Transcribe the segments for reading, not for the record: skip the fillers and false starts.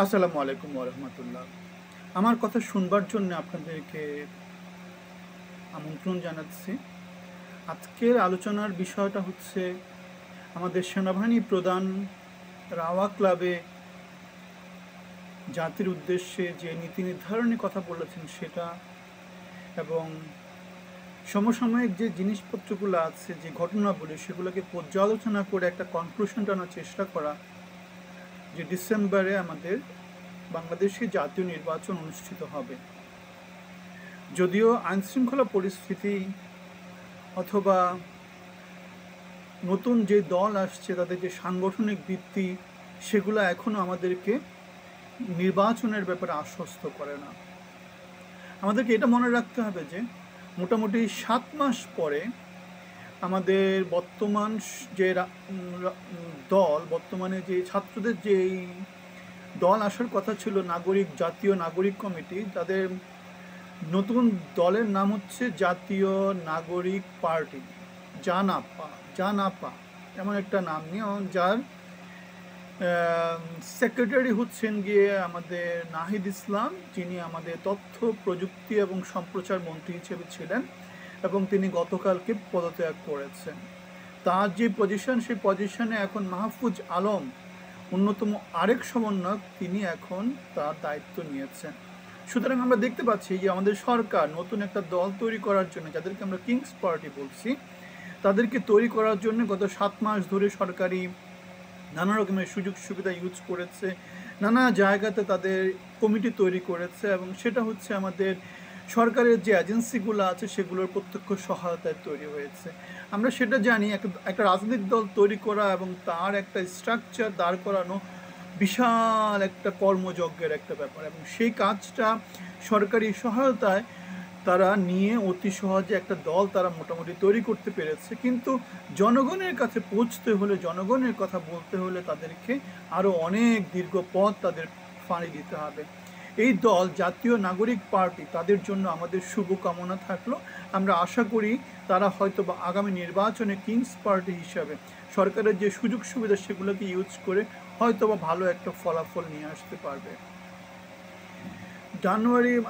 আসসালামু আলাইকুম ওরহমতুল্লাহ। আমার কথা শুনবার জন্য আপনাদেরকে আমন্ত্রণ জানাচ্ছি। আজকের আলোচনার বিষয়টা হচ্ছে আমাদের সেনাবাহিনী প্রধান রাওয়া ক্লাবে জাতির উদ্দেশ্যে যে নীতি নির্ধারণের কথা বলেছেন সেটা, এবং সমসাময়িক যে জিনিসপত্রগুলো আছে, যে ঘটনাবলী, সেগুলোকে পর্যালোচনা করে একটা কনক্লুশন টানার চেষ্টা করা যে ডিসেম্বরে আমাদের বাংলাদেশে জাতীয় নির্বাচন অনুষ্ঠিত হবে। যদিও আইনশৃঙ্খলা পরিস্থিতি অথবা নতুন যে দল আসছে তাদের যে সাংগঠনিক ভিত্তি, সেগুলো এখনো আমাদেরকে নির্বাচনের ব্যাপারে আশ্বস্ত করে না। আমাদেরকে এটা মনে রাখতে হবে যে মোটামুটি 7 মাস পরে আমাদের বর্তমান যে দল, বর্তমানে যে ছাত্রদের যে দল আসার কথা ছিল, জাতীয় নাগরিক কমিটি, তাদের নতুন দলের নাম হচ্ছে জাতীয় নাগরিক পার্টি, জানাপা জানাপা এমন একটা নাম নিয়ে, যার সেক্রেটারি হচ্ছেন গিয়ে আমাদের নাহিদ ইসলাম, যিনি আমাদের তথ্য প্রযুক্তি এবং সম্প্রচার মন্ত্রী হিসেবে ছিলেন এবং তিনি গতকালকে পদত্যাগ করেছেন। তার যে পজিশন, সেই পজিশনে এখন মাহফুজ আলম, অন্যতম আরেক সমন্বয়ক, তিনি এখন তার দায়িত্ব নিয়েছেন। সুতরাং আমরা দেখতে পাচ্ছি যে আমাদের সরকার নতুন একটা দল তৈরি করার জন্য, যাদেরকে আমরা কিংস পার্টি বলছি, তাদেরকে তৈরি করার জন্য গত 7 মাস ধরে সরকারি নানা রকমের সুযোগ সুবিধা ইউজ করেছে, নানা জায়গাতে তাদের কমিটি তৈরি করেছে, এবং সেটা হচ্ছে আমাদের সরকারের যে এজেন্সিগুলো আছে সেগুলোর প্রত্যক্ষ সহায়তায় তৈরি হয়েছে। আমরা সেটা জানি, একটা রাজনৈতিক দল তৈরি করা এবং তার একটা স্ট্রাকচার দাঁড় করানো বিশাল একটা কর্মযজ্ঞের একটা ব্যাপার, এবং সেই কাজটা সরকারি সহায়তায় তারা নিয়ে অতি সহজে একটা দল তারা মোটামুটি তৈরি করতে পেরেছে। কিন্তু জনগণের কাছে পৌঁছতে হলে, জনগণের কথা বলতে হলে তাদেরকে আরও অনেক দীর্ঘ পথ তাদের পাড়ি দিতে হবে। এই দল জাতীয় নাগরিক পার্টি, তাদের জন্য আমাদের শুভকামনা থাকলো। আমরা আশা করি তারা হয়তো বা আগামী নির্বাচনে কিংস পার্টি হিসাবে সরকারের যে সুযোগ সুবিধা সেগুলোকে ইউজ করে হয়তো বা ভালো একটা ফলাফল নিয়ে আসতে পারবে।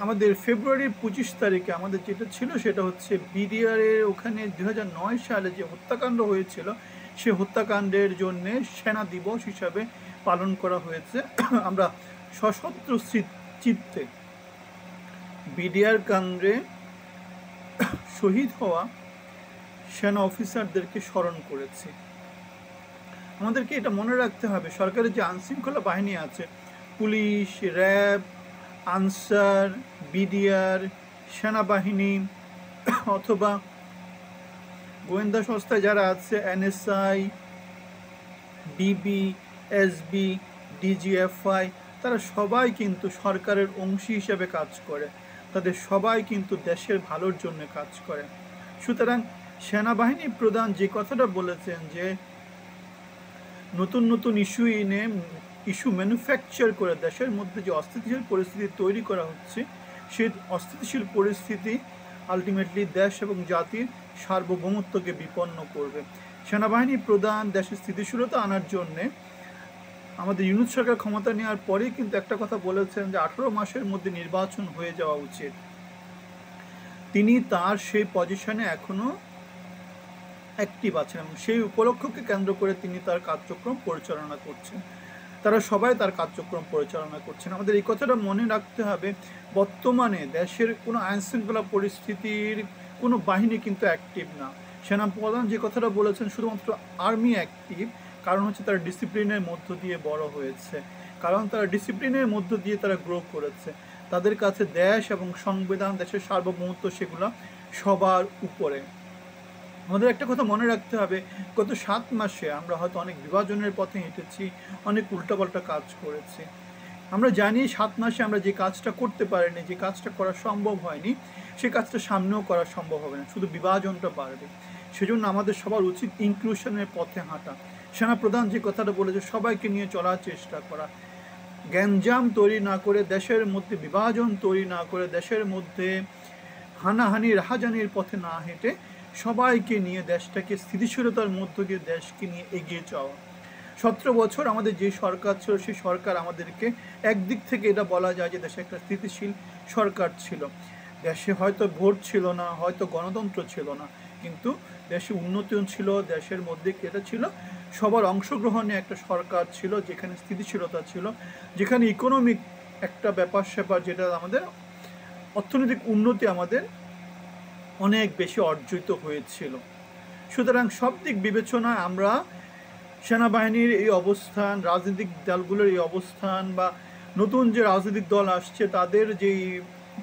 আমাদের ফেব্রুয়ারির 25 তারিখে আমাদের যেটা ছিল সেটা হচ্ছে বিডিআরের ওখানে 2009 সালে যে হত্যাকাণ্ড হয়েছিল, সে হত্যাকাণ্ডের জন্যে সেনা দিবস হিসাবে পালন করা হয়েছে। আমরা সশস্ত্র চিত্তে বিডিআর কাণ্ডে শহীদ হওয়া সেনা অফিসারদেরকে স্মরণ করেছি। আমাদেরকে এটা মনে রাখতে হবে, সরকারের যে আইনশৃঙ্খলা বাহিনী আছে, পুলিশ, র্যাব, আনসার, বিডিআর, সেনাবাহিনী অথবা গোয়েন্দা সংস্থায় যারা আছে, এনএসআই, ডিবি, এসবি, ডিজিএফআই, তারা সবাই কিন্তু সরকারের অংশী হিসেবে কাজ করে। তাদের সবাই কিন্তু দেশের ভালোর জন্য কাজ করে। সুতরাং সেনাবাহিনী প্রধান যে কথাটা বলেছেন যে নতুন নতুন ইস্যু ম্যানুফ্যাকচার করে দেশের মধ্যে যে অস্থিতিশীল পরিস্থিতি তৈরি করা হচ্ছে, সেই অস্থিতিশীল পরিস্থিতি আলটিমেটলি দেশ এবং জাতির সার্বভৌমত্বকে বিপন্ন করবে। সেনাবাহিনী প্রধান দেশের স্থিতিশীলতা আনার জন্যে আমাদের ইউনূস সরকার ক্ষমতা নেওয়ার পরেই কিন্তু একটা কথা বলেছেন যে 18 মাসের মধ্যে নির্বাচন হয়ে যাওয়া উচিত। তিনি তার সেই পজিশনে এখনো অ্যাক্টিভ আছেন এবং সেই উপলক্ষকে কেন্দ্র করে তিনি তার কার্যক্রম পরিচালনা করছেন। তারা সবাই তার কার্যক্রম পরিচালনা করছেন। আমাদের এই কথাটা মনে রাখতে হবে, বর্তমানে দেশের কোনো আইনশৃঙ্খলা পরিস্থিতির কোনো বাহিনী কিন্তু অ্যাক্টিভ না। সেনাপ্রধান যে কথাটা বলেছেন, শুধুমাত্র আর্মি অ্যাক্টিভ, কারণ হচ্ছে তারা ডিসিপ্লিনের মধ্য দিয়ে বড় হয়েছে, কারণ তারা ডিসিপ্লিনের মধ্য দিয়ে তারা গ্রো করেছে। তাদের কাছে দেশ এবং সংবিধান, দেশের সার্বভৌমত্ব, সেগুলো সবার উপরে। আমাদের একটা কথা মনে রাখতে হবে, গত 7 মাসে আমরা হয়তো অনেক বিভাজনের পথে হেঁটেছি, অনেক উল্টাপাল্টা কাজ করেছি। আমরা জানি 7 মাসে আমরা যে কাজটা করতে পারিনি, যে কাজটা করা সম্ভব হয়নি, সে কাজটা সামনেও করা সম্ভব হবে না, শুধু বিভাজনটা বাড়বে। সেজন্য আমাদের সবার উচিত ইনক্লুশনের পথে হাঁটা। সেনাপ্রধান যে কথাটা বলেছে, সবাইকে নিয়ে চলার চেষ্টা করা, গ্যাঞ্জাম তৈরি না করে, দেশের মধ্যে বিভাজন তৈরি না করে, দেশের মধ্যে হানাহানি রাহাজানির পথে না হেঁটে সবাইকে নিয়ে দেশটাকে স্থিতিশীলতার মধ্য দিয়ে দেশকে নিয়ে এগিয়ে যাওয়া। 17 বছর আমাদের যে সরকার ছিল সেই সরকার আমাদেরকে একদিক থেকে এটা বলা যায় যে দেশে একটা স্থিতিশীল সরকার ছিল। দেশে হয়তো ভোট ছিল না, হয়তো গণতন্ত্র ছিল না, কিন্তু দেশে উন্নতিও ছিল, দেশের মধ্যে এটা ছিল সবার অংশগ্রহণে একটা সরকার ছিল, যেখানে স্থিতিশীলতা ছিল, যেখানে ইকোনমিক একটা ব্যাপার স্যাপার, যেটা আমাদের অর্থনৈতিক উন্নতি আমাদের অনেক বেশি অর্জিত হয়েছিল। সুতরাং সব দিক বিবেচনায় আমরা সেনাবাহিনীর এই অবস্থান, রাজনৈতিক দলগুলোর এই অবস্থান, বা নতুন যে রাজনৈতিক দল আসছে তাদের যেই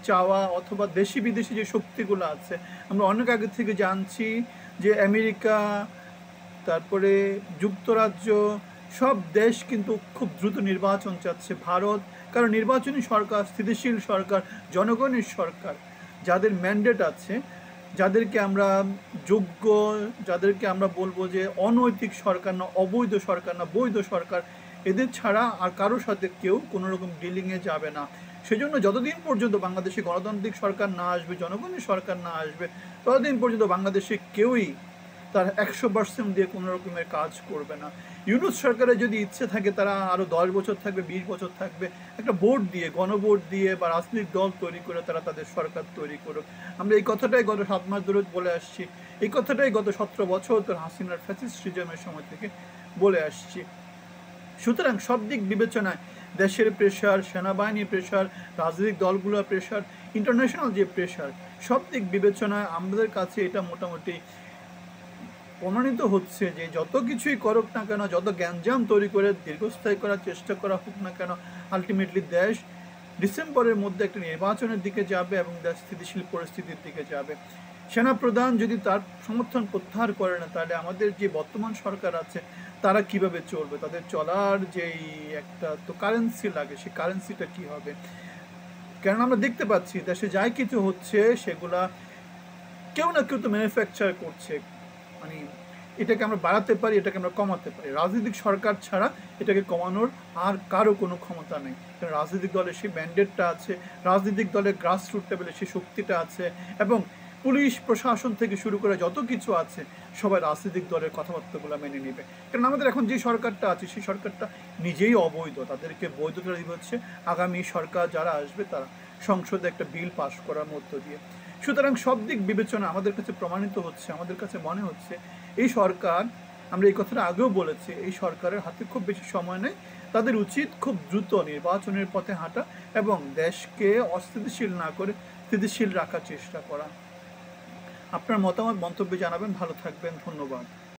চাওয়া অথবা দেশি বিদেশি যে শক্তিগুলো আছে, আমরা অনেক আগে থেকে জানছি যে আমেরিকা, তারপরে যুক্তরাজ্য, সব দেশ কিন্তু খুব দ্রুত নির্বাচন চাচ্ছে। ভারত, কারণ নির্বাচনী সরকার, স্থিতিশীল সরকার, জনগণের সরকার, যাদের ম্যান্ডেট আছে, যাদেরকে আমরা যোগ্য, যাদেরকে আমরা বলবো যে অনৈতিক সরকার না, অবৈধ সরকার না, বৈধ সরকার, এদের ছাড়া আর কারোর সাথে কেউ কোনো রকম ডিলিংয়ে যাবে না। সেজন্য যতদিন পর্যন্ত বাংলাদেশে গণতান্ত্রিক সরকার না আসবে, জনগণের সরকার না আসবে, ততদিন পর্যন্ত বাংলাদেশে কেউই তার 100% দিয়ে কোনো রকমের কাজ করবে না। ইউনূস সরকারের যদি ইচ্ছে থাকে তারা আরও 10 বছর থাকবে, 20 বছর থাকবে, একটা ভোট দিয়ে, গণভোট দিয়ে বা রাজনৈতিক দল তৈরি করে তারা তাদের সরকার তৈরি করুক। আমরা এই কথাটাই গত 7 মাস ধরে বলে আসছি, এই কথাটাই গত 17 বছর ধরে হাসিনার ফ্যাসিস্টিজমের সময় থেকে বলে আসছি। সুতরাং সব দিক বিবেচনায় দেশের প্রেশার, সেনাবাহিনীর প্রেশার, রাজনৈতিক দলগুলোর প্রেশার, ইন্টারন্যাশনাল যে প্রেশার, সব দিক বিবেচনায় আমাদের কাছে এটা মোটামুটি প্রমাণিত হচ্ছে যে যত কিছুই করুক না কেন, যত গ্যাঞ্জাম তৈরি করে দীর্ঘস্থায়ী করার চেষ্টা করা হোক না কেন, আলটিমেটলি দেশ ডিসেম্বরের মধ্যে একটা নির্বাচনের দিকে যাবে এবং দেশ স্থিতিশীল পরিস্থিতির দিকে যাবে। সেনাপ্রধান যদি তার সমর্থন প্রত্যাহার করে না, তাহলে আমাদের যে বর্তমান সরকার আছে তারা কিভাবে চলবে? তাদের চলার যেই একটা তো কারেন্সি লাগে, সেই কারেন্সিটা কি হবে? কারণ আমরা দেখতে পাচ্ছি দেশে যাই কিছু হচ্ছে সেগুলা কেউ না কেউ তো ম্যানুফ্যাকচার করছে। মানে এটাকে আমরা বাড়াতে পারি, এটাকে আমরা কমাতে পারি। রাজনৈতিক সরকার ছাড়া এটাকে কমানোর আর কারো কোনো ক্ষমতা নেই। কারণ রাজনৈতিক দলের সেই ম্যান্ডেটটা আছে, রাজনৈতিক দলের গ্রাসরুট লেভেলে সেই শক্তিটা আছে, এবং পুলিশ প্রশাসন থেকে শুরু করে যত কিছু আছে সবাই রাজনৈতিক দলের কথাবার্তাগুলো মেনে নেবে। কারণ আমাদের এখন যে সরকারটা আছে সেই সরকারটা নিজেই অবৈধ, তাদেরকে বৈধতা দিতে হচ্ছে আগামী সরকার যারা আসবে তারা সংসদে একটা বিল পাস করার মধ্য দিয়ে। সুতরাং সব দিক বিবেচনা আমাদের কাছে প্রমাণিত হচ্ছে, আমাদের কাছে মনে হচ্ছে এই সরকার, আমরা এই কথাটা আগেও বলেছি, এই সরকারের হাতে খুব বেশি সময় নেই। তাদের উচিত খুব দ্রুত নির্বাচনের পথে হাঁটা এবং দেশকে অস্থিতিশীল না করে স্থিতিশীল রাখার চেষ্টা করা। আপনার মতামত মন্তব্যে জানাবেন। ভালো থাকবেন, ধন্যবাদ।